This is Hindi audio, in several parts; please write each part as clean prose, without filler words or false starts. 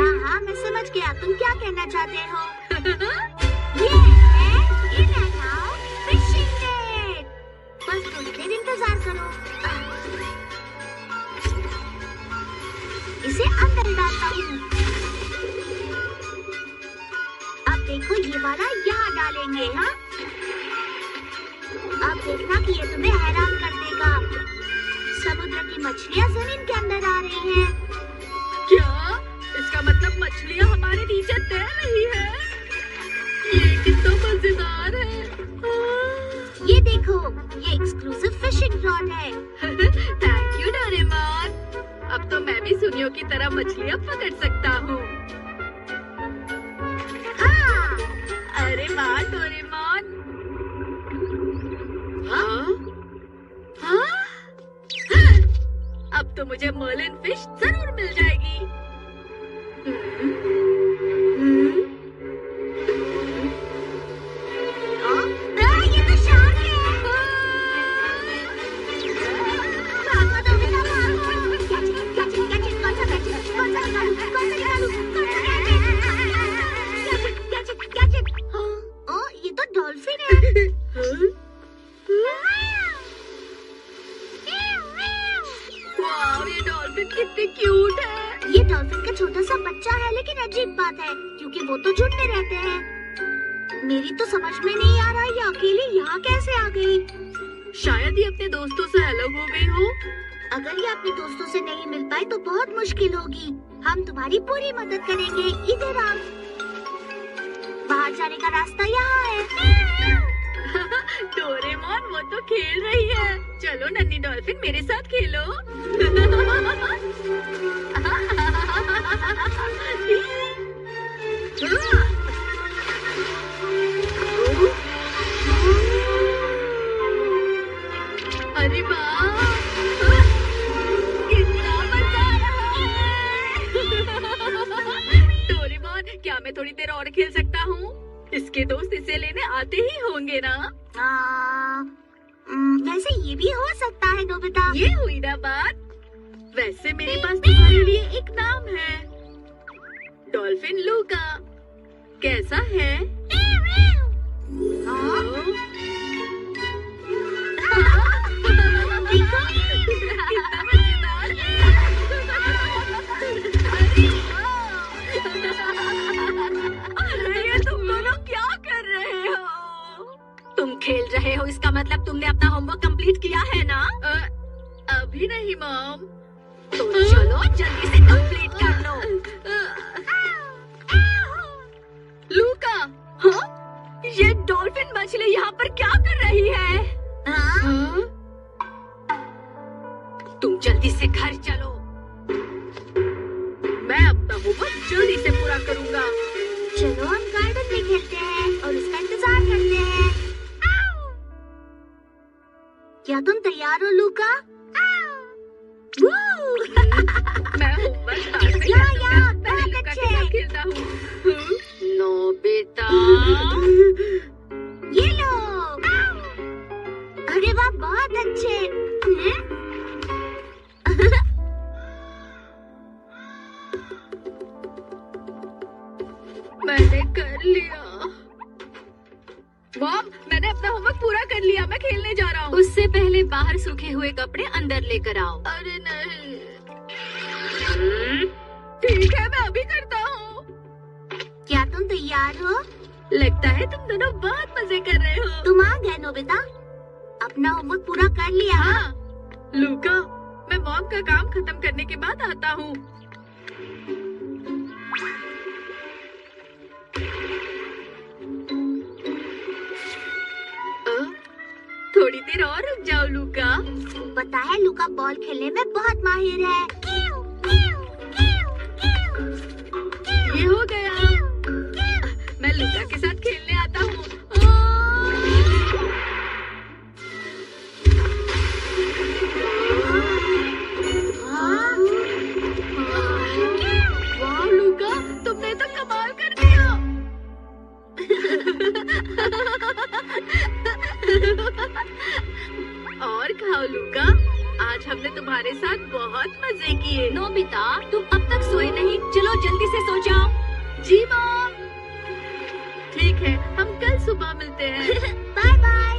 हाँ हाँ, मैं समझ गया तुम क्या कहना चाहते हो। ये है in and out fishing net. बस थोड़ी देर इंतजार करो। इसे अंदर डालता हूँ। अब देखो ये वाला यहाँ डालेंगे। हाँ, अब देखना कि ये तुम्हें हैरान कर देगा। समुद्र की मछलियाँ जमीन के अंदर आ रही हैं। क्या? इसका मतलब मछलियाँ हमारे नीचे तैर रही है। ये कितना मजेदार है। ये देखो, ये एक्सक्लूसिव फिशिंग रॉड है। Thank you Doraemon. अब तो मैं भी सुनियो की तरह मछलियाँ पकड़ सकता हूँ। हाँ। अरे वाह डोरेमोन। हाँ? हाँ? अब तो मुझे मर्लिन फिश जरूर मिल जाएगी। ये तो शार्क है। भागो नोबिता, भागो। कैच, कौन सा कैच? कौन सा निकालूं? कैच। हाँ, ये तो डॉल्फिन है। वाह, ये डॉल्फिन कितनी क्यूट है। ये डॉल्फिन का छोटा सा बच्चा है, लेकिन अजीब बात है क्योंकि वो तो झुंड में रहते हैं। मेरी तो समझ में नहीं आ रहा ये अकेली यहाँ कैसे आ गई। शायद ये अपने दोस्तों से अलग हो गई हो। अगर ये अपने दोस्तों से नहीं मिल पाए तो बहुत मुश्किल होगी। हम तुम्हारी पूरी मदद करेंगे। इधर आओ। बाहर जाने का रास्ता यहाँ है। डोरेमोन, वो तो खेल रही है। चलो नन्ही डॉल्फिन, मेरे साथ खेलो। अरे वाह, कितना मजा आ रहा है। डोरेमोन, क्या मैं थोड़ी देर और खेल सकता हूँ? इसके दोस्त इसे लेने आते ही होंगे ना? वैसे ये भी हो सकता है नोबिता। ये हुई ना बात। वैसे मेरे पास तुम्हारे लिए एक नाम है, डॉल्फिन लूका। कैसा है? अरे तुम दोनों क्या कर रहे हो? तुम खेल रहे हो, इसका मतलब तुमने अपना होमवर्क कंप्लीट किया है ना? अभी नहीं मॉम। तो चलो जल्दी से कंप्लीट कर लो। लूका, हाँ? ये डॉल्फिन मछली यहाँ पर क्या कर रही है? हाँ? तुम जल्दी से घर चलो। मैं अपना होमवर्क जल्दी से पूरा करूँगा। चलो हम गार्डन में खेलते हैं और उसका इंतजार करते हैं। क्या तुम तैयार हो लूका? मैं होमवर्क बाद में करूँगा। पहले लूका के साथ खेलता हूँ। नोबिता, ये लो। अरे वाह, बहुत अच्छे। मैंने कर लिया। मॉम, मैंने अपना होमवर्क पूरा कर लिया। मैं खेलने जा रहा हूँ। उससे पहले बाहर सूखे हुए कपड़े अंदर लेकर आओ। अरे नहीं। ठीक है, मैं अभी करता हूँ। क्या तुम तैयार हो? लगता है तुम दोनों बहुत मजे कर रहे हो। तुम आ गए नोबिता। अपना होमवर्क पूरा कर लिया? हाँ लूका, मैं मॉम का काम खत्म करने के बाद आता हूँ। थोड़ी देर और रुक जाओ लूका। पता है लूका बॉल खेलने में बहुत माहिर है। ये हो गया। मैं लूका के साथ खेलने आता हूँ। वाह लूका, तुमने तो कमाल कर दिया। और खाओ लूका, आज हमने तुम्हारे साथ बहुत मजे किए। नोबिता, तुम अब तक सोए नहीं। चलो जल्दी से सो जी मॉम। ठीक है, हम कल सुबह मिलते हैं। Bye bye.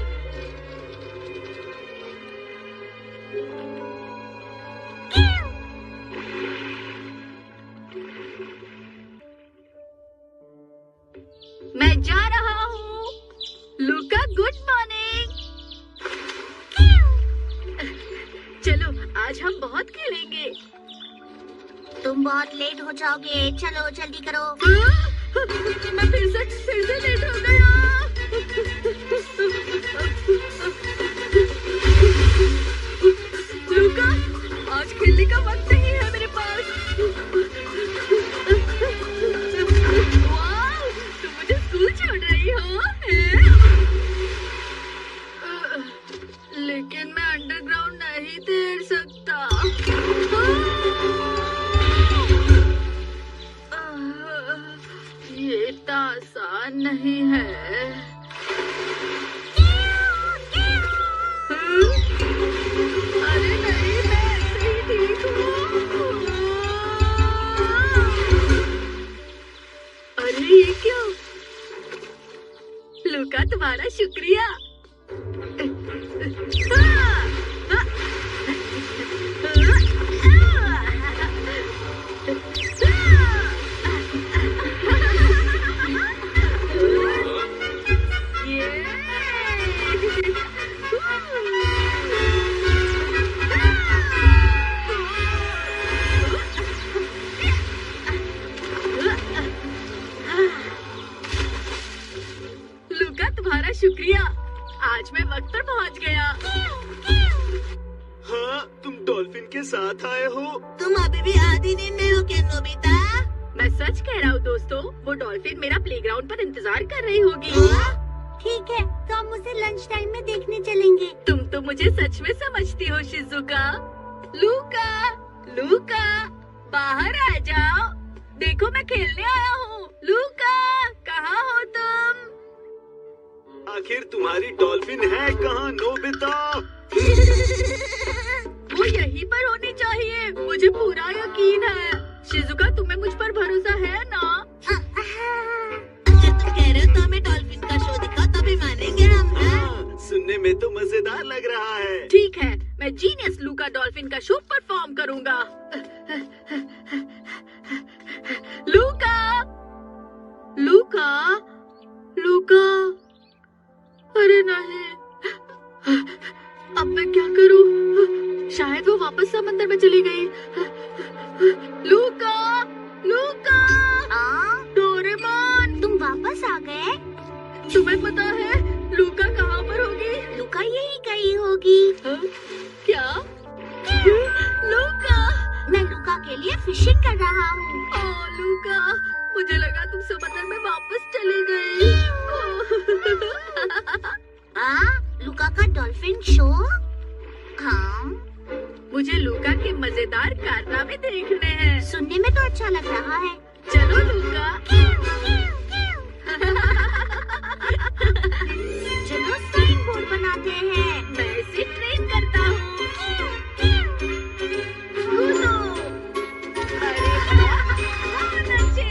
मैं जा रहा हूँ। लूका गुड मॉर्निंग। चलो आज हम बहुत खेलेंगे। तुम बहुत लेट हो जाओगे, चलो जल्दी करो। मैं फिर से लेट हो गया। लूका, आज खेलने का वक्त नहीं है मेरे पास। वाह, तुम मुझे स्कूल छोड़ रही हो? लेकिन मैं अंडरग्राउंड नहीं तैर सकता। ये इतना आसान नहीं है। अरे नहीं, मैं ऐसे ही ठीक हूँ। अरे ये क्यों? लूका तुम्हारा शुक्रिया। लूका तुम्हारा शुक्रिया, आज मैं वक्त पर पहुंच गया। हाँ, तुम डॉल्फिन के साथ आए हो? तुम अभी भी आधी नींद में हो क्या नोबिता? मैं सच कह रहा हूँ दोस्तों, वो डॉल्फिन मेरा प्लेग्राउंड पर इंतजार कर रही होगी। ठीक है, तो हम उसे लंच टाइम में देखने चलेंगे। तुम तो मुझे सच में समझती हो शिजुका। लूका, लूका, बाहर आ जाओ। देखो मैं खेलने आया हूँ। लूका, कहाँ हो तुम? आखिर तुम्हारी डॉल्फिन है कहाँ नोबिता? वो यहीं पर होनी चाहिए, मुझे पूरा यकीन है। शिजुका, तुम्हें मुझ पर भरोसा है ना? अगर तुम कह रहे हो तो हमें डॉल्फिन का शो दिखाओ, तभी मानेंगे हम। हाँ, सुनने में तो मजेदार लग रहा है। ठीक है, मैं जीनियस लूका डॉल्फिन का शो परफॉर्म करूंगा। लूका, लूका, लूका, अरे नहीं, अब मैं क्या करूं? शायद वो वापस समंदर में चली गई। लूका, लूका, डोरेमोन, तुम वापस आ गए? तुम्हें पता है लूका कहाँ पर होगी? लूका यही गई होगी। क्या? लूका, मैं लूका के लिए फिशिंग कर रहा हूँ। ओह लूका, मुझे लगा तुम समंदर में वापस चली गई। लूका का डॉल्फिन शो? हाँ, मुझे लूका के मजेदार कारनामे देखने हैं। सुनने में तो अच्छा लग रहा है। चलो लूका। चलो साइन बोर्ड बनाते हैं। मैं इसे ट्रेन करता हूँ। कूदो। अरे वाह, बहुत अच्छे।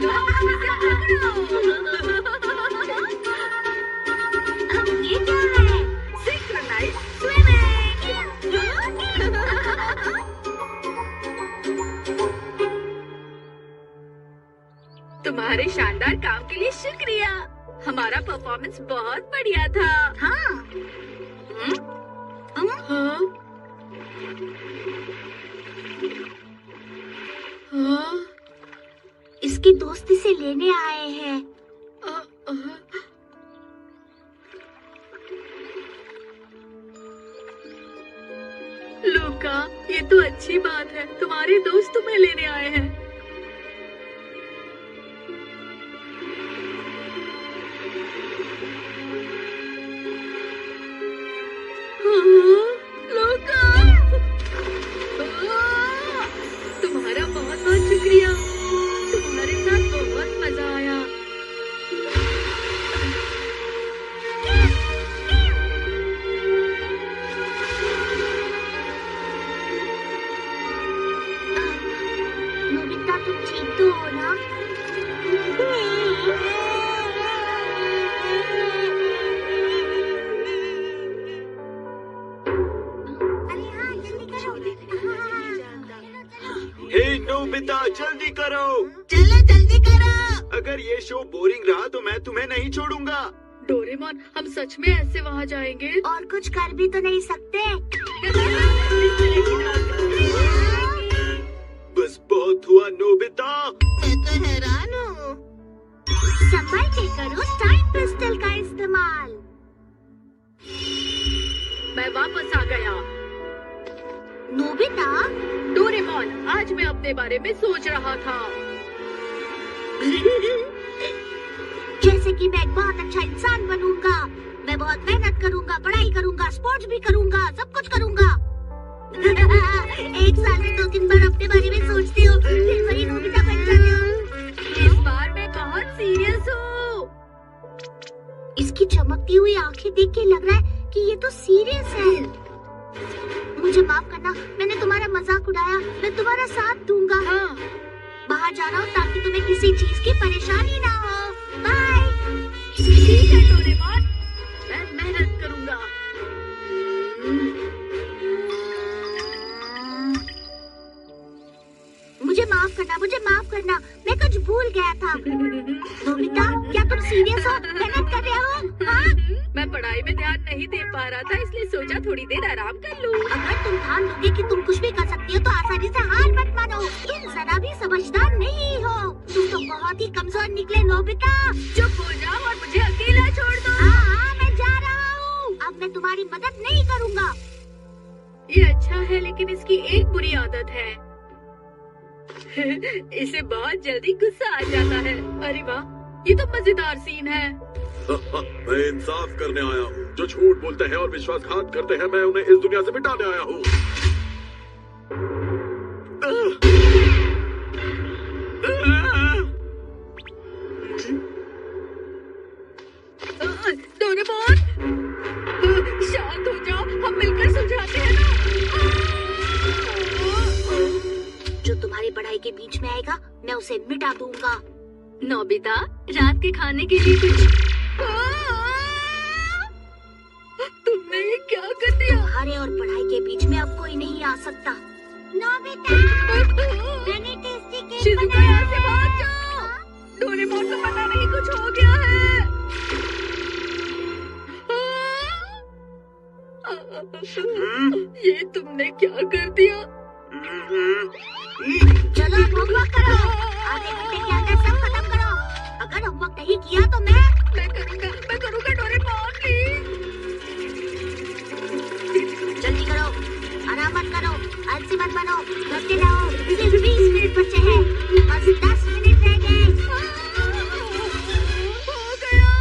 लो, इसे पकड़ो। ये क्या है? Synchronized swimming। तुम्हारे शानदार काम के लिए शुक्रिया। हमारा परफॉर्मेंस बहुत बढ़िया था। हाँ। हाँ? हाँ? इसकी दोस्त इसे लेने आए हैं। लूका, ये तो अच्छी बात है, तुम्हारे दोस्त तुम्हें लेने आए हैं। लूका, तुम्हारा बहुत बहुत शुक्रिया। तुम्हारे साथ बहुत मजा आया। नोबिता, तो ना। अरे हाँ, जल्दी करो। हे नोबिता, जल्दी करो। चलो जल्दी करो। अगर ये शो बोरिंग रहा तो मैं तुम्हें नहीं छोड़ूंगा। डोरेमोन, हम सच में ऐसे वहाँ जाएंगे? और कुछ कर भी तो नहीं सकते। बस बहुत हुआ नोबिता। मैं तो हैरान हूँ। संभल के करो टाइम पिस्टल का इस्तेमाल। मैं वापस आ गया। नोबिता, डोरेमोन, आज मैं अपने बारे में सोच रहा था। जैसे कि मैं एक बहुत अच्छा इंसान बनूंगा। मैं बहुत मेहनत करूंगा, पढ़ाई करूंगा, स्पोर्ट्स भी करूंगा, सब कुछ करूंगा। एक साल में 2-3 बार अपने बारे में सोचते हो, फिर वही नोबिता बन जाते हो। इस बार मैं बहुत सीरियस हूँ। इसकी चमकती हुई आंखें देख के लग रहा है कि ये तो सीरियस है। मुझे माफ करना, मैंने तुम्हारा मजाक उड़ाया। मैं तुम्हारा साथ दूंगा। हाँ। बाहर जा रहा हूँ ताकि तुम्हें किसी चीज की परेशानी ना हो। बाय। ठीक है डोरेमोन, मैं मेहनत करूंगा। मुझे माफ करना, मैं कुछ भूल गया था। नोबिता, क्या तुम सीरियस हो? मेहनत कर रहे हो? हाँ? मैं पढ़ाई में ध्यान नहीं दे पा रहा था, इसलिए सोचा थोड़ी देर आराम कर लूं। अगर तुम ठान लोगे कि तुम कुछ भी कर सकती हो तो आसानी से हार मत मानो। तुम जरा भी समझदार नहीं हो। तुम तो बहुत ही कमजोर निकले नोबिता। चुप हो जाओ और मुझे अकेला छोड़ दो। हाँ, मैं जा रहा हूँ। अब मैं तुम्हारी मदद नहीं करूँगा। ये अच्छा है, लेकिन इसकी एक बुरी आदत है। इसे बहुत जल्दी गुस्सा आ जाता है। अरे वाह, ये तो मजेदार सीन है। मैं इंसाफ करने आया हूँ। जो झूठ बोलते हैं और विश्वासघात करते हैं, मैं उन्हें इस दुनिया से मिटाने आया हूँ। डोरेमोन, शांत हो जाओ, हम मिलकर सुलझाते हैं ना। जो तुम्हारी पढ़ाई के बीच में आएगा, मैं उसे मिटा दूंगा। नोबिता, रात के खाने के लिए कुछ। तुमने ये क्या कर दिया? तुम्हारे और पढ़ाई के बीच में अब कोई नहीं आ सकता। नोबिता, मैंने टेस्टी केक शिज़ुका, बनाया यहाँ से भाग जाओ। डोरेमोन को पता नहीं कुछ हो गया है। ये तुमने क्या कर दिया? चलो होमवर्क करो। आधे घंटे के अंदर सब खत्म करो। अगर होमवर्क नहीं किया तो मैं करूँगा डोरेमोन, प्लीज। जल्दी करो, आराम मत करो, आलसी मत बनो, करते रहो। सिर्फ 20 मिनट बचे हैं, बस 10 मिनट रह गए। हो गया।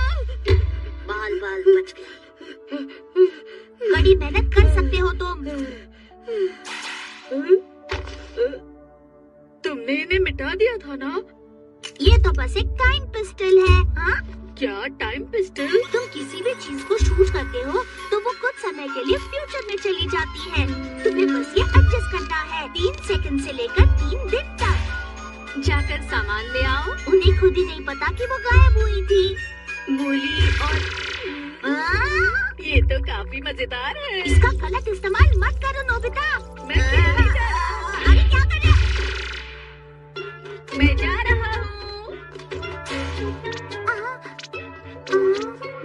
बाल बच गए। कड़ी मेहनत कर सकते हो तुम। तुमने इन्हें मिटा दिया था ना? ये तो बस एक टाइम पिस्टल है। हाँ? क्या टाइम पिस्टल? तुम किसी भी चीज को शूट करते हो तो वो कुछ समय के लिए फ्यूचर में चली जाती है। तुम्हें बस ये एडजस्ट करना है। 3 सेकंड से लेकर 3 दिन तक। जाकर सामान ले आओ। उन्हें खुद ही नहीं पता कि वो गायब हुई थी। मूली और ये तो काफी मजेदार है। इसका गलत इस्तेमाल मत करो नोबिता। मैं खेलने जा रहा हूँ। अरे क्या कर रहे हो? मैं जा रहा हूँ।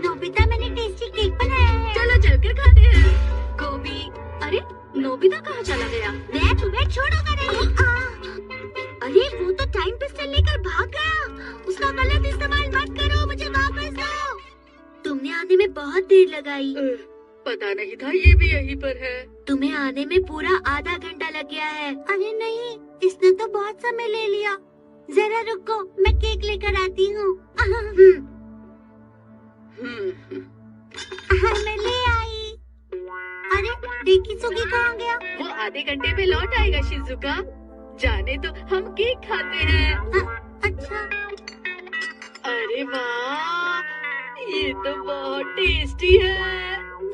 नोबिता, मैंने टेस्टी केक बनाया है। चलो चलकर खाते हैं। गोभी। अरे नोबिता कहाँ चला गया? मैं तुम्हें छोड़ूंगा नहीं। अरे वो तो टाइम पिस्टल लेकर भाग गया। उसका गलत इस्तेमाल मत करो, मुझे वापस दो। तुमने आने में बहुत देर लगाई। पता नहीं था ये भी यहीं पर है। तुम्हें आने में पूरा आधा घंटा लग गया है। अरे नहीं, इसने तो बहुत समय ले लिया। जरा रुको, मैं केक लेकर आती हूँ। मैं ले आई। अरे डेकिसुगी कहाँ गया? वो आधे घंटे में लौट आएगा शिज़ुका। जाने तो, हम केक खाते हैं। अच्छा। अरे वाह, ये तो बहुत टेस्टी है।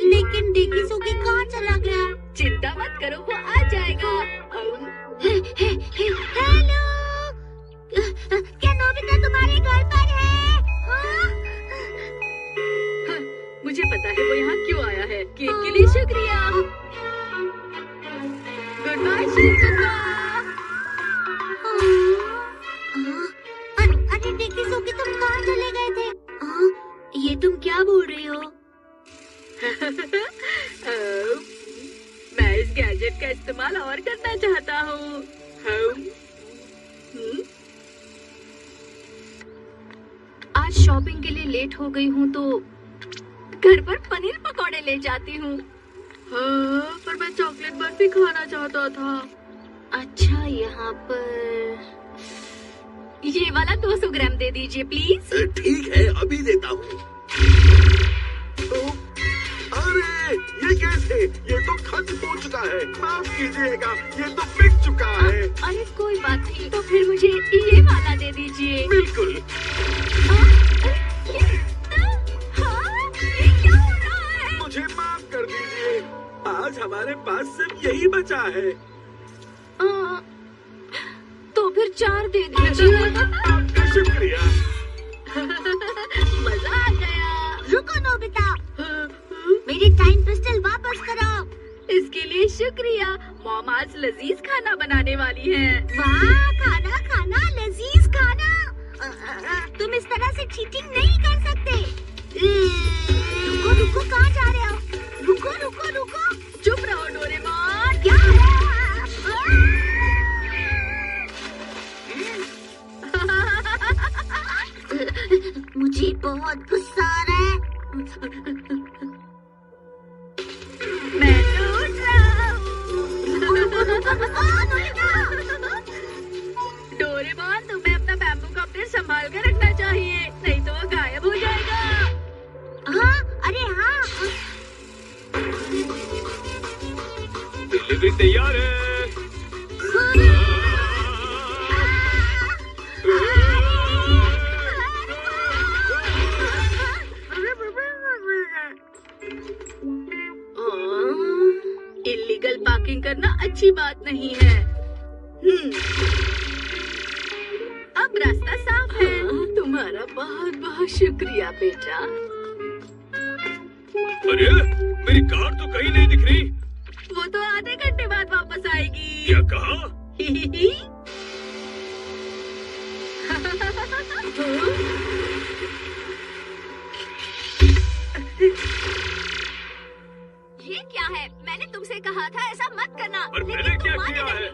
लेकिन डेकिसुगी कहाँ चला गया? चिंता मत करो, वो आ जाएगा। हेलो, आज शॉपिंग के लिए लेट हो गई हूँ तो घर पर पनीर पकौड़े ले जाती हूँ। हाँ, पर मैं चॉकलेट बर्फी खाना चाहता था। अच्छा, यहाँ पर ये वाला 200 ग्राम दे दीजिए प्लीज। ठीक है, अभी देता हूँ। अरे ये कैसे? ये तो खत्म हो चुका है। माफ कीजिएगा, ये तो बिक चुका है। अरे कोई बात नहीं, तो फिर मुझे ये वाला दे दीजिए। बिल्कुल। ये क्या हो रहा है? मुझे माफ कर दीजिए, आज हमारे पास सिर्फ यही बचा है। तो फिर 4 दे दीजिए। आपका शुक्रिया। मजा आ गया। रुको नोबिता, मेरी टाइम पिस्टल वापस करो। इसके लिए शुक्रिया। मॉम आज लजीज खाना बनाने वाली है। वाह, खाना खाना, लजीज खाना। तुम इस तरह से चीटिंग नहीं कर सकते। रुको रुको, कहाँ जा रहे हो? रुको रुको रुको। चुप रहो डोरेमोन। क्या है? मुझे बहुत गुस्सा आ रहा है। मैं टूट रहा हूँ। डोरेमोन, तुम्हें अपना बैम्बू कॉप्टर संभाल कर रखना चाहिए, नहीं तो वो गायब हो जाएगा। हाँ, अरे हाँ। डिलीवरी तैयार है। इल्लीगल पार्किंग करना अच्छी बात नहीं है। अब रास्ता साफ है। तुम्हारा बहुत बहुत शुक्रिया बेटा। अरे मेरी कार तो कहीं नहीं दिख रही। वो तो आधे घंटे बाद वापस आएगी। क्या कहा? ये क्या है? मैंने तुमसे कहा था ऐसा मत करना। और मैंने क्या किया है?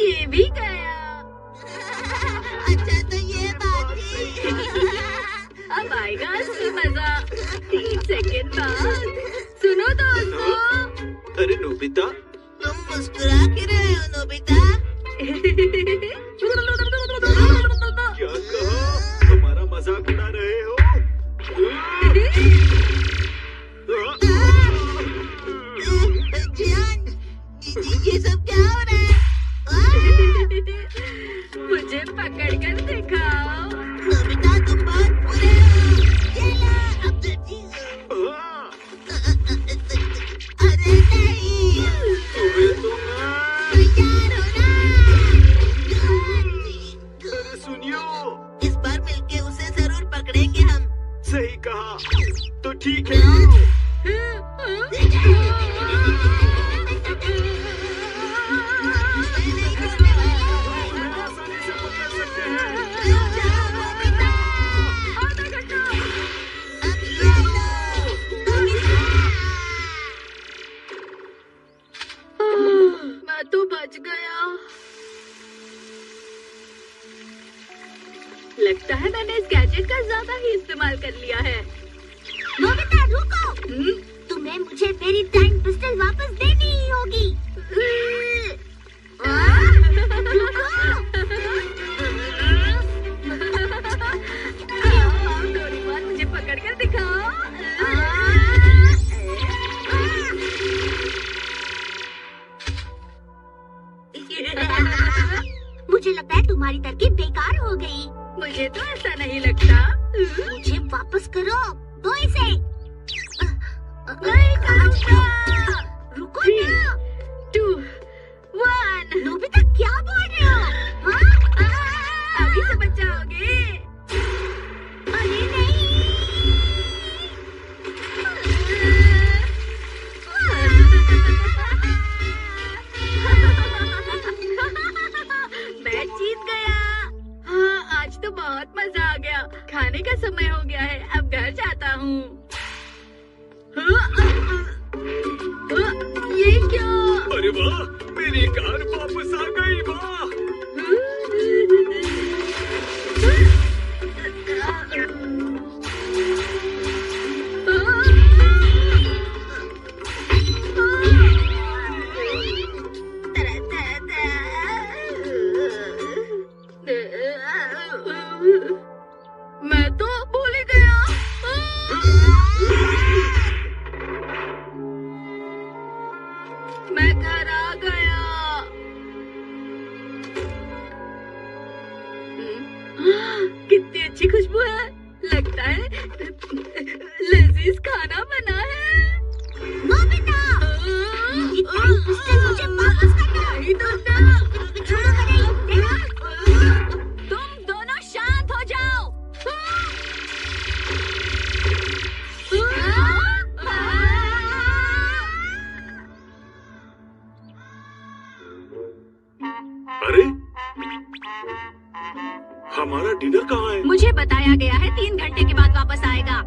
ये भी गया। अच्छा, तो ये बात थी। अब आएगा असली मजा 3 सेकंड बाद। सुनो दोस्तों। अरे नोबिता, तुम मुस्कुरा क्यों रहे हो नोबिता? क्या कहा? हमारा मजाक उड़ा रहे हो? जियान, ये सब क्या हो रहा है? मुझे पकड़ कर दिखाओ। नोबिता, तुम बहुत बुरे हो। ये लो, अब अरे नहीं, तुम्हें तो मैं... तैयार हो ना? अरे सुनियो, इस बार मिलके उसे जरूर पकड़ेंगे हम। सही कहा। तो ठीक है। आसानी से पकड़ सकते हैं। आधा घंटा। मैं तो बच गया। लगता है मैंने इस गैजेट का ज्यादा ही इस्तेमाल कर लिया है। नोबिता, रुको। तुम्हें मुझे मेरी टाइम पिस्टल वापस देनी ही होगी। डोरेमोन, मुझे पकड़ कर दिखाओ। मुझे लगता है तुम्हारी तरकीब बेकार हो गई। मुझे तो ऐसा नहीं लगता। मुझे वापस करो, दो इसे। नहीं करूँगा। रुको ना। 2, 1। नोबिता, क्या बोल रहे हो? हाँ? अभी से बच जाओगे। अरे नहीं। मैं जीत गया। हाँ, आज तो बहुत मजा आ गया। खाने का समय हो गया है, अब घर जाता हूँ। वाह, मेरी कार वापस आ गई। वाह, मैं तो भूल ही गया। मैं घर आ गया। कितनी अच्छी खुशबू है। लगता है लजीज खाना बना है। नोबिता, इतना गुस्से मुझे वापस करना। नहीं तो छोड़ो नहीं, तुम दोनों शांत हो जाओ। अरे हमारा डिनर कहाँ है? मुझे बताया गया है 3 घंटे के बाद वापस आएगा।